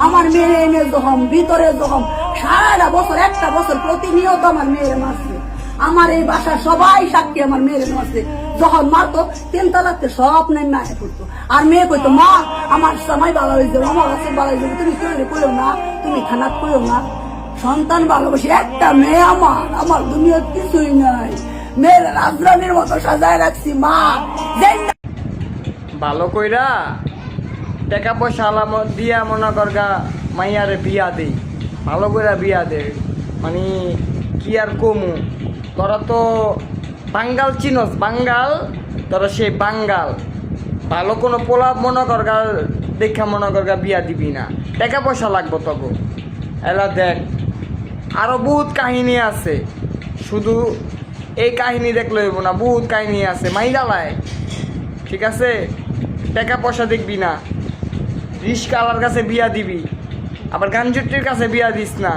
আমার মেয়ে এনে যখন ভিতরে যখন সারা বছর একটা বছর প্রতিনিয়ত আমার মেয়ের মারছে। আমার এই বাসার সবাই সাক্ষী আমার মেয়ের মারছে। যখন মারতো 3 তালাতে সব নেমে করতো। আর মেয়ে কইতো মা আমার সময় ভালো হয়ে যাবে, আমার কাছে ভালো হয়ে যাবে, তুমি কেউ কইও না, তুমি খানাত কইও না। সন্তান ভালোবাসি একটা মেয়ে আমার দুনিয়ার কিছুই নাই। মেয়ের রাজরানীর মতো সাজায় রাখছি মা। ভালো কইরা টাকা পয়সা আলামত দিয়া মনে করগা মাইয়ারে বিয়া দেই, ভালো কইরা বিয়া দে। মানে কি আর কমু, তোরা তো বাঙ্গাল চিনস, বাঙ্গাল তোরা সেই বাঙ্গাল। ভালো কোনো পোলা মনে করগা দেখা মনে করগা বিয়া দিবি না, টাকা পয়সা লাগবো তবু। এলা দেখ আরো বহুত কাহিনী আছে, শুধু এই কাহিনী দেখলে হইব না, বহুত কাহিনী আছে। মাইরালায় ঠিক আছে, টাকা পয়সা দেখবি না, রিস্কাওয়ালার কাছে বিয়া দিবি, আবার গাঞ্জুটির কাছে বিয়া দিস না।